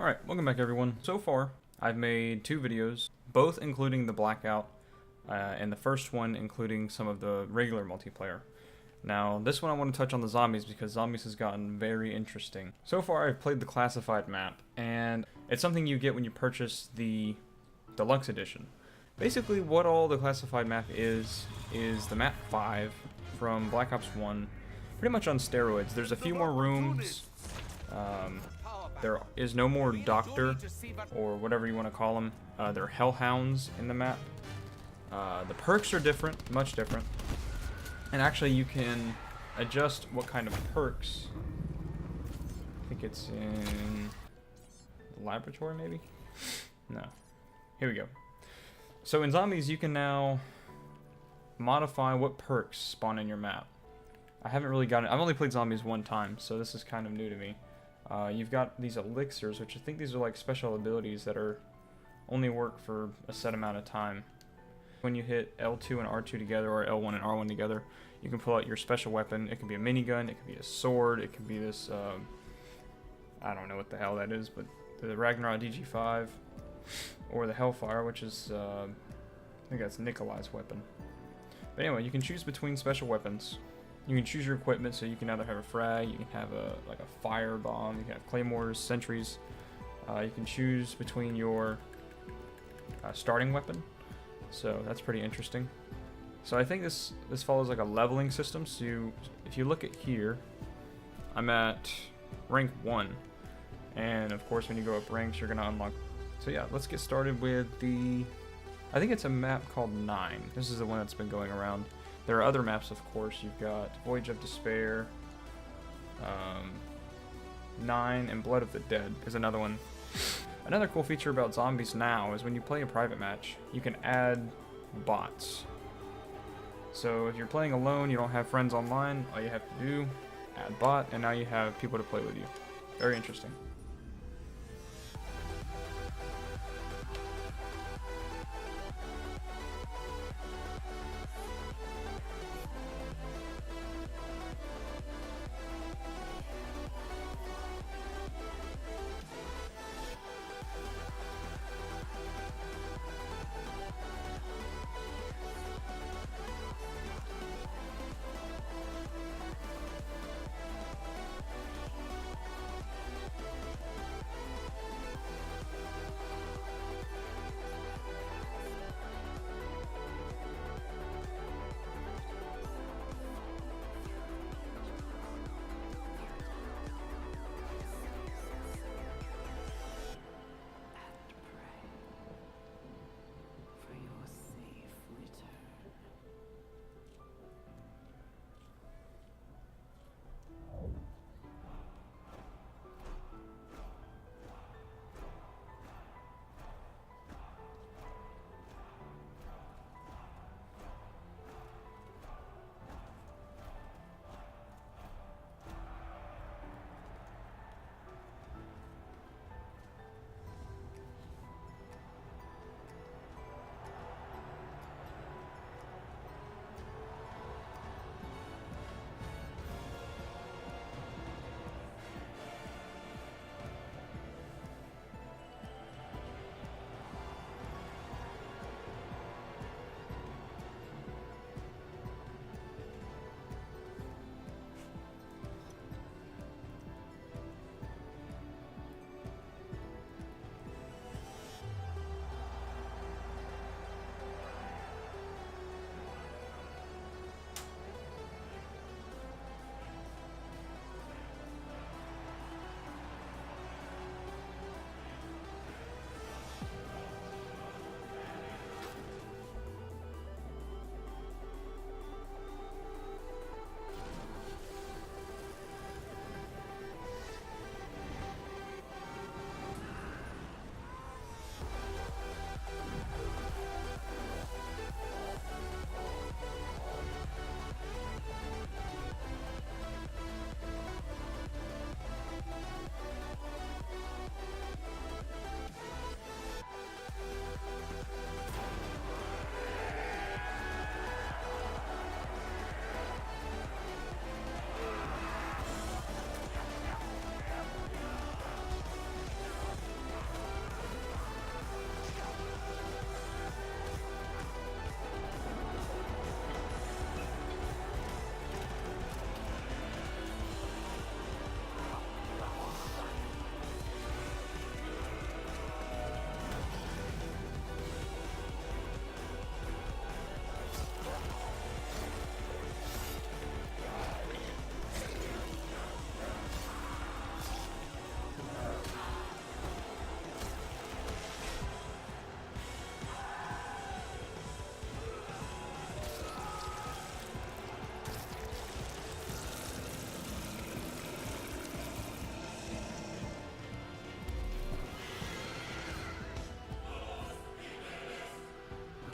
Alright, welcome back everyone. So far, I've made 2 videos, both including the Blackout, and the first one including some of the regular multiplayer. Now, this one I want to touch on the zombies because zombies has gotten very interesting. So far, I've played the classified map, and it's something you get when you purchase the Deluxe Edition. Basically, what all the classified map is the map 5 from Black Ops 1, pretty much on steroids. There's a few more rooms. There is no more Doctor, or whatever you want to call them. They're Hellhounds in the map. The perks are different, much different. And actually you can adjust what kind of perks. I think it's in the laboratory maybe? No. Here we go. So in zombies you can now modify what perks spawn in your map. I haven't really gotten I've only played zombies one time, so this is kind of new to me. You've got these elixirs, which I think these are like special abilities that are only work for a set amount of time. When you hit L2 and R2 together, or L1 and R1 together, you can pull out your special weapon. It can be a minigun, it can be a sword, it can be this, I don't know what the hell that is, but the Ragnarok DG5, or the Hellfire, which is, I think that's Nikolai's weapon. But anyway, you can choose between special weapons. You can choose your equipment, so you can either have a frag, you can have a fire bomb, you can have claymores, sentries. You can choose between your starting weapon, so that's pretty interesting. So I think this follows like a leveling system. So if you look at here, I'm at rank 1, and of course when you go up ranks, you're gonna unlock. So yeah, let's get started with I think it's a map called 9. This is the one that's been going around. There are other maps, of course. You've got Voyage of Despair, 9, and Blood of the Dead is another one. Another cool feature about zombies now is when you play a private match, you can add bots. So if you're playing alone, you don't have friends online, all you have to do, add bot, and now you have people to play with you. Very interesting.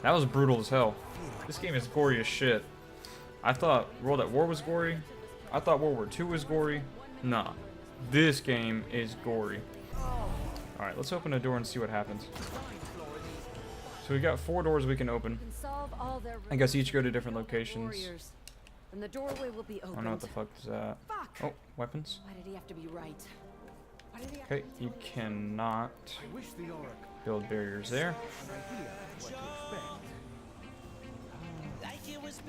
That was brutal as hell. This game is gory as shit. I thought World at War was gory. I thought World War II was gory. Nah. This game is gory. Alright, let's open a door and see what happens. So we got 4 doors we can open. I guess each go to different locations. And the doorway will be opened. I don't know what the fuck is that. Oh, weapons. Why did he have to be right? Okay, you cannot build barriers there. Let's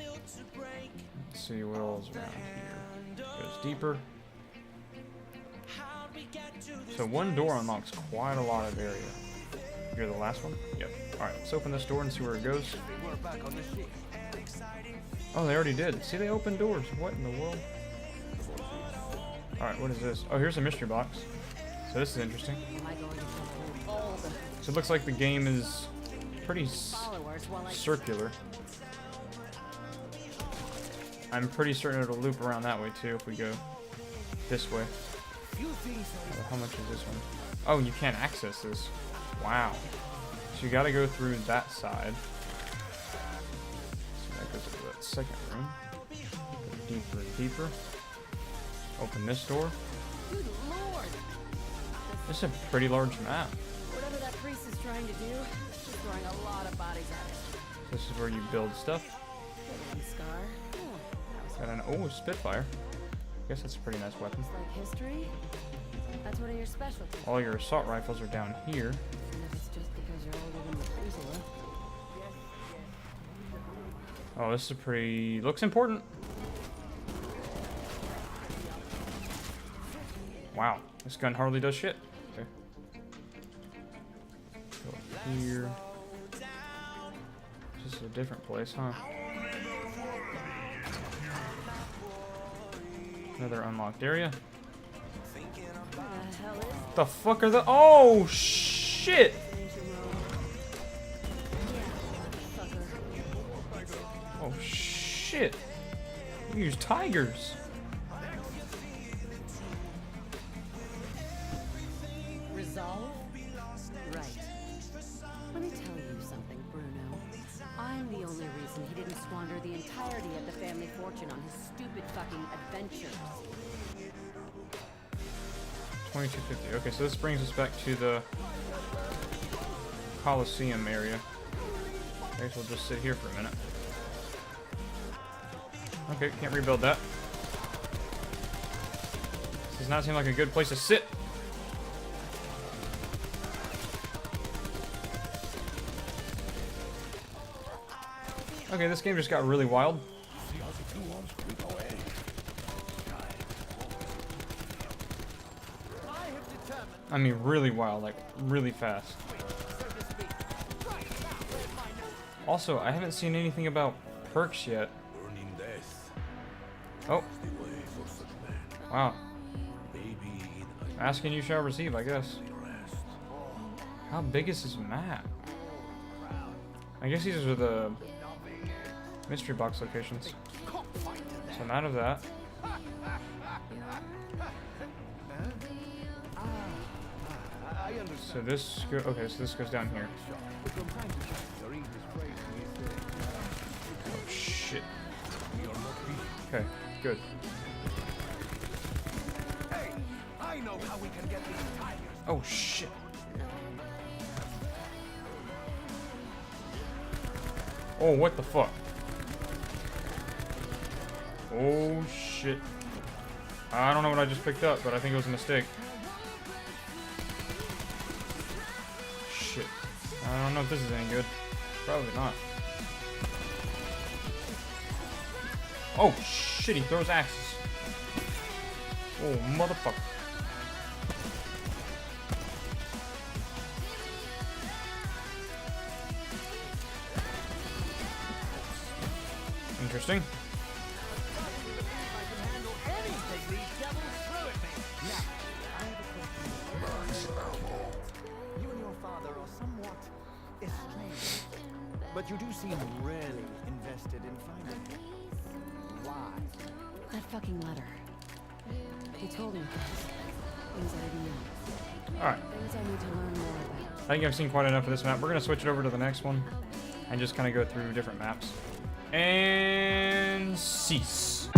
see what else around here. Goes deeper. So one door unlocks quite a lot of area. You're the last one? Yep. Alright, let's open this door and see where it goes. Oh, they already did. See, they opened doors. What in the world? Alright, what is this? Oh, here's a mystery box. So this is interesting. So it looks like the game is pretty circular. I'm pretty certain it'll loop around that way too if we go this way. Oh, how much is this one? Oh, you can't access this. Wow. So you gotta go through that side. So that goes to that second room. Go deeper and deeper. Open this door. Good Lord. This is a pretty large map. Whatever that priest is trying to do, she's throwing a lot of bodies at it. This is where you build stuff. Scar. Got an Spitfire. I guess that's a pretty nice weapon. It's like history. That's one of your specialties. All your assault rifles are down here. And if it's just because you're older than Methuselah. Oh, this is a pretty... looks important. Wow, this gun hardly does shit. Okay. Go up here. This is a different place, huh? Another unlocked area. The fuck are the... oh, shit! Oh, shit. You use tigers. Resolve? Right. Let me tell you something, Bruno. I'm the only reason he didn't squander the entirety of the family fortune on his stupid fucking adventures. 2250. Okay, so this brings us back to the Coliseum area. I guess we'll just sit here for a minute. Okay, can't rebuild that. This does not seem like a good place to sit. Okay, this game just got really wild. I mean, really wild, like, really fast. Also, I haven't seen anything about perks yet. Oh. Wow. Ask and you shall receive, I guess. How big is this map? I guess these are the mystery box locations. So I'm out of that. So this okay, so this goes down here. Oh shit. Okay, good. Oh shit. Oh, what the fuck? Oh shit. I don't know what I just picked up, but I think it was a mistake. Shit. I don't know if this is any good. Probably not. Oh shit, he throws axes. Oh, motherfucker. Interesting. You and your father are somewhat estranged, but you do seem really invested in finding him. Why? That fucking letter. He told me things I didn't know. Alright. Things I need to learn more about. I think I've seen quite enough of this map. We're going to switch it over to the next one. and just kind of go through different maps. And cease.